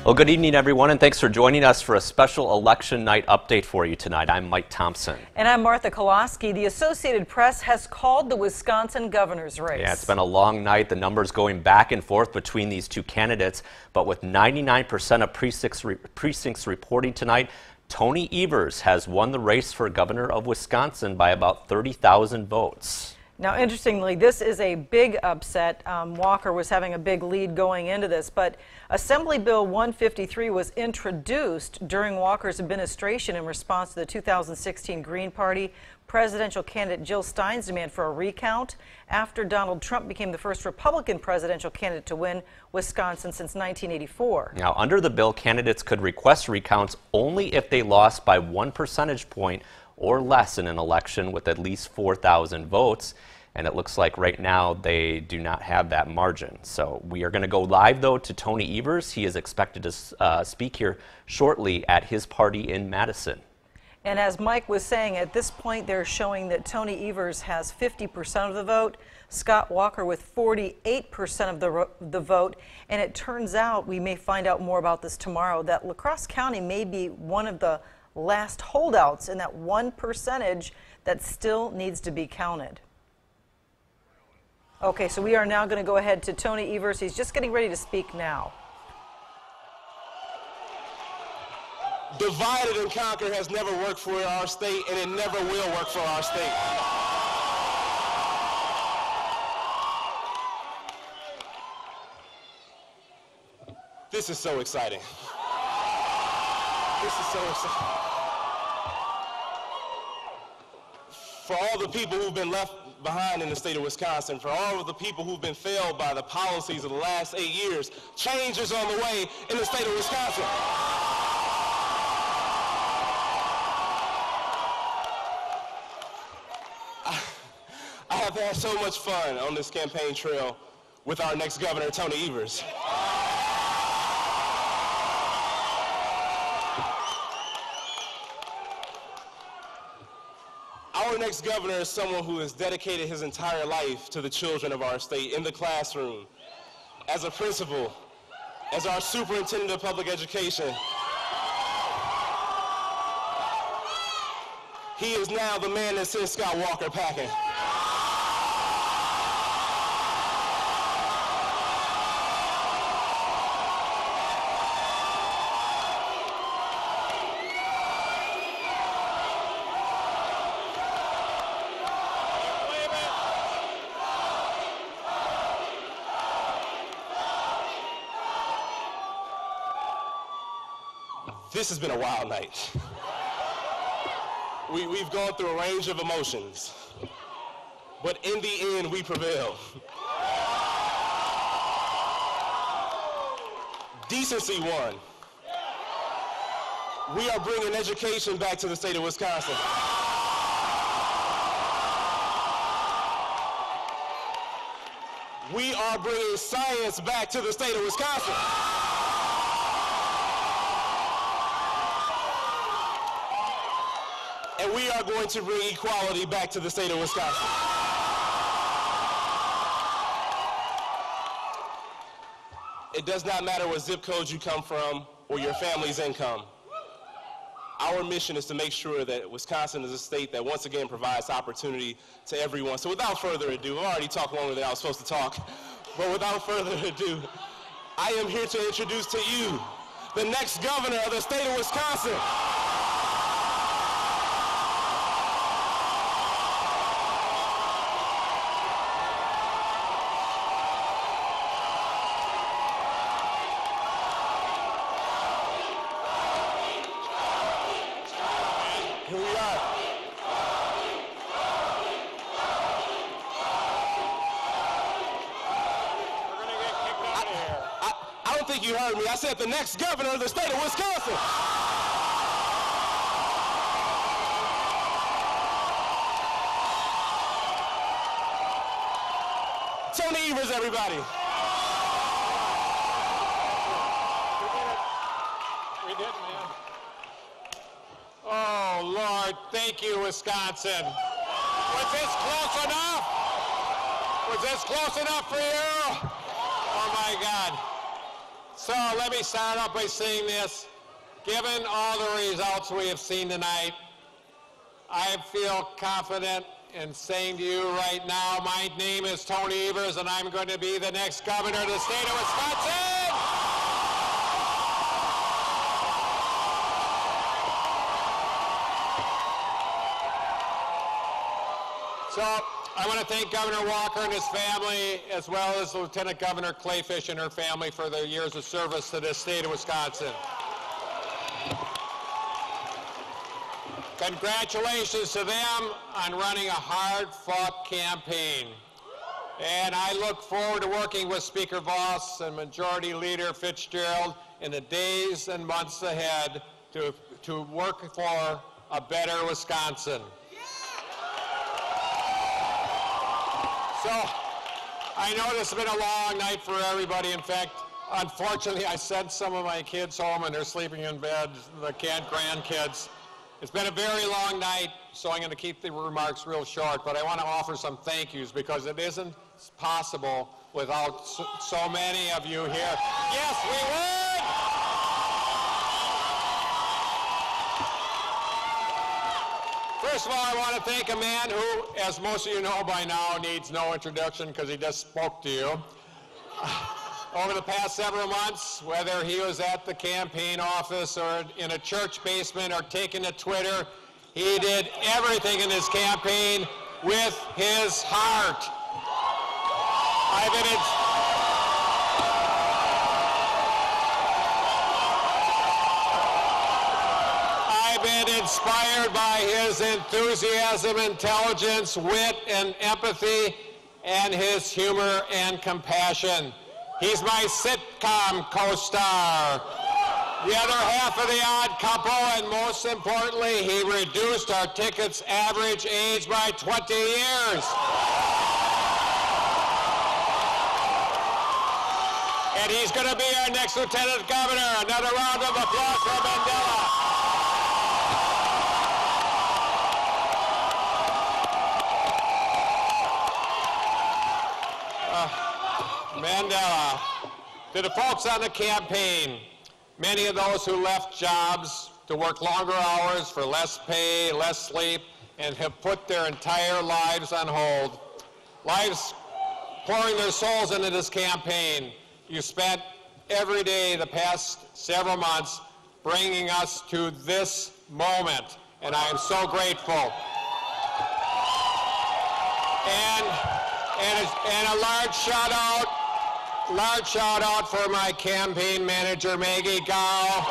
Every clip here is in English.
Well, good evening, everyone, and thanks for joining us for a special election night update for you tonight. I'm Mike Thompson. And I'm Martha Koloski. The Associated Press has called the Wisconsin governor's race. Yeah, it's been a long night. The numbers going back and forth between these two candidates, but with 99% of precincts reporting tonight, Tony Evers has won the race for governor of Wisconsin by about 30,000 votes. Now, interestingly, this is a big upset. Walker was having a big lead going into this, but Assembly Bill 153 was introduced during Walker's administration in response to the 2016 Green Party presidential candidate Jill Stein's demand for a recount after Donald Trump became the first Republican presidential candidate to win Wisconsin since 1984. Now, under the bill, candidates could request recounts only if they lost by 1 percentage point or less in an election with at least 4,000 votes. And it looks like right now they do not have that margin. So we are going to go live, though, to Tony Evers. He is expected to speak here shortly at his party in Madison. And as Mike was saying, at this point they're showing that Tony Evers has 50% of the vote, Scott Walker with 48% of the vote. And it turns out, we may find out more about this tomorrow, that La Crosse County may be one of the last holdouts in that 1% that still needs to be counted. Okay, so we are now going to go ahead to Tony Evers. He's just getting ready to speak now. Divided and conquer has never worked for our state, and it never will work for our state. This is so exciting. This is so exciting. For all the people who've been left behind in the state of Wisconsin, for all of the people who've been failed by the policies of the last 8 years, change is on the way in the state of Wisconsin. I have had so much fun on this campaign trail with our next governor, Tony Evers. Our next governor is someone who has dedicated his entire life to the children of our state, in the classroom, as a principal, as our superintendent of public education. He is now the man that sends Scott Walker packing. This has been a wild night. We've gone through a range of emotions, but in the end, we prevailed. Decency won. We are bringing education back to the state of Wisconsin. We are bringing science back to the state of Wisconsin. And we are going to bring equality back to the state of Wisconsin. It does not matter what zip code you come from or your family's income. Our mission is to make sure that Wisconsin is a state that once again provides opportunity to everyone. So without further ado, I've already talked longer than I was supposed to talk, but without further ado, I am here to introduce to you the next governor of the state of Wisconsin. Here we are. We're going to get kicked out of here. I don't think you heard me. I said the next governor of the state of Wisconsin. Tony Evers, everybody. We did it, man. Oh, Lord, thank you, Wisconsin. Was this close enough? Was this close enough for you? Oh, my God. So let me start off by saying this. Given all the results we have seen tonight, I feel confident in saying to you right now, my name is Tony Evers, and I'm going to be the next governor of the state of Wisconsin. So I want to thank Governor Walker and his family, as well as Lieutenant Governor Clayfish and her family for their years of service to this state of Wisconsin. Congratulations to them on running a hard-fought campaign. And I look forward to working with Speaker Voss and Majority Leader Fitzgerald in the days and months ahead to work for a better Wisconsin. So, I know this has been a long night for everybody. In fact, unfortunately, I sent some of my kids home and they're sleeping in bed, the grandkids. It's been a very long night, so I'm going to keep the remarks real short, but I want to offer some thank yous because it isn't possible without so many of you here. Yes, we would! First of all, I want to thank a man who, as most of you know by now, needs no introduction because he just spoke to you. Over the past several months, whether he was at the campaign office or in a church basement or taking to Twitter, he did everything in his campaign with his heart. I've been inspired by his enthusiasm, intelligence, wit, and empathy, and his humor and compassion. He's my sitcom co-star, the other half of the Odd Couple, and most importantly, he reduced our ticket's average age by 20 years. And he's going to be our next Lieutenant Governor. Another round of applause for Mandela. Mandela. To the folks on the campaign, many of those who left jobs to work longer hours for less pay, less sleep, and have put their entire lives on hold, lives pouring their souls into this campaign, you spent every day the past several months bringing us to this moment, and I am so grateful. And a large shout out for my campaign manager, Maggie Gao.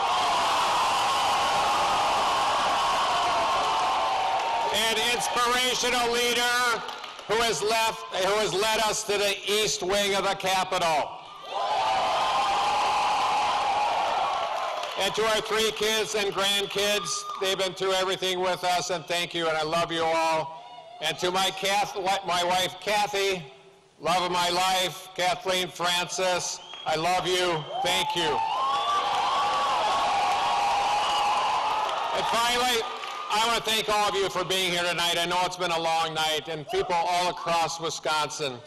An inspirational leader who has led us to the east wing of the Capitol. And to our 3 kids and grandkids, they've been through everything with us, and thank you, and I love you all. And to my wife, Kathy, love of my life, Kathleen Francis, I love you, thank you. And finally, I want to thank all of you for being here tonight. I know it's been a long night, and people all across Wisconsin.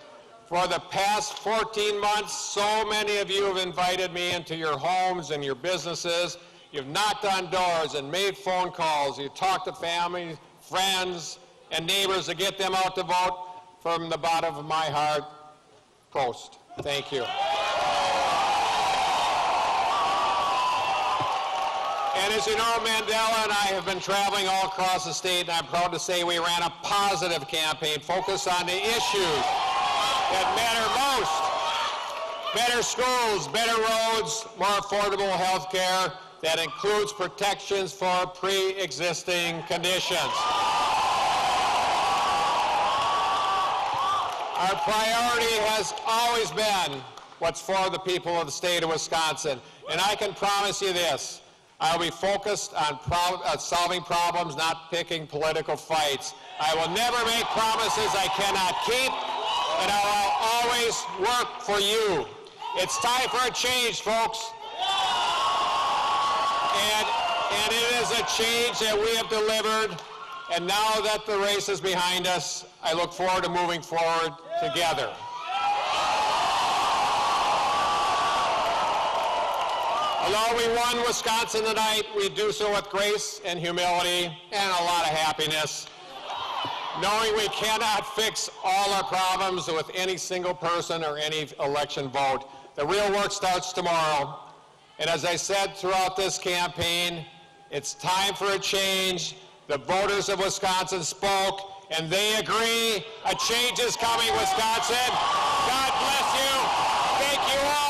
For the past 14 months, so many of you have invited me into your homes and your businesses. You've knocked on doors and made phone calls. You've talked to family, friends, and neighbors to get them out to vote. From the bottom of my heart, Prost. Thank you. And as you know, Mandela and I have been traveling all across the state, and I'm proud to say we ran a positive campaign focused on the issues that matter most. Better schools, better roads, more affordable health care that includes protections for pre-existing conditions. Our priority has always been what's for the people of the state of Wisconsin. And I can promise you this, I'll be focused on solving problems, not picking political fights. I will never make promises I cannot keep, and I will always work for you. It's time for a change, folks. And it is a change that we have delivered. And now that the race is behind us, I look forward to moving forward together. Although we won Wisconsin tonight, we do so with grace and humility and a lot of happiness, knowing we cannot fix all our problems with any single person or any election vote. The real work starts tomorrow. And as I said throughout this campaign, it's time for a change. The voters of Wisconsin spoke, and they agree. A change is coming, Wisconsin. God bless you. Thank you all.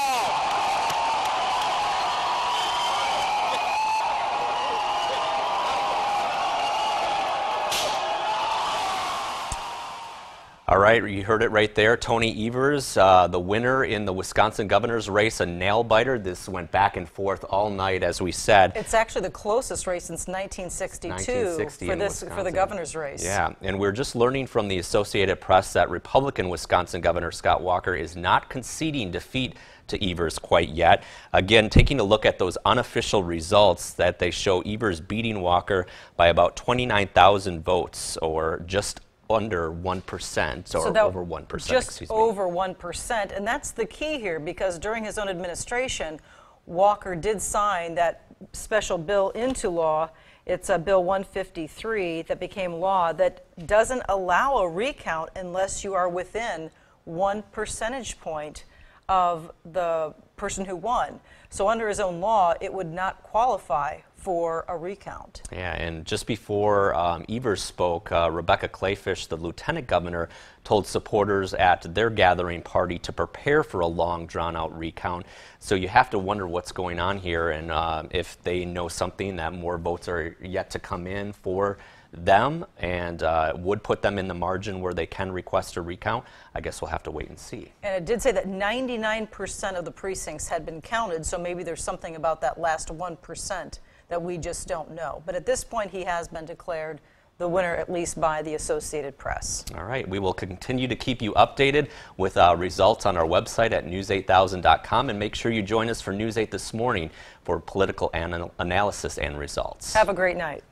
All right, you heard it right there. Tony Evers, the winner in the Wisconsin governor's race, a nail-biter. This went back and forth all night, as we said. It's actually the closest race since 1962 for the governor's race. Yeah, and we're just learning from the Associated Press that Republican Wisconsin Governor Scott Walker is not conceding defeat to Evers quite yet. Again, taking a look at those unofficial results that they show Evers beating Walker by about 29,000 votes, or just under 1%, or over 1%. Just over 1%, and that's the key here, because during his own administration, Walker did sign that special bill into law. It's Bill 153 that became law that doesn't allow a recount unless you are within 1 percentage point of the person who won. So under his own law, it would not qualify for a recount. Yeah, and just before Evers spoke, Rebecca Clayfish, the lieutenant governor, told supporters at their gathering party to prepare for a long, drawn-out recount. So you have to wonder what's going on here, and if they know something that more votes are yet to come in for them and would put them in the margin where they can request a recount. I guess we'll have to wait and see. And it did say that 99% of the precincts had been counted, so maybe there's something about that last 1% that we just don't know. But at this point, he has been declared the winner, at least by the Associated Press. All right, we will continue to keep you updated with results on our website at news8000.com, and make sure you join us for News 8 this morning for political analysis and results. Have a great night.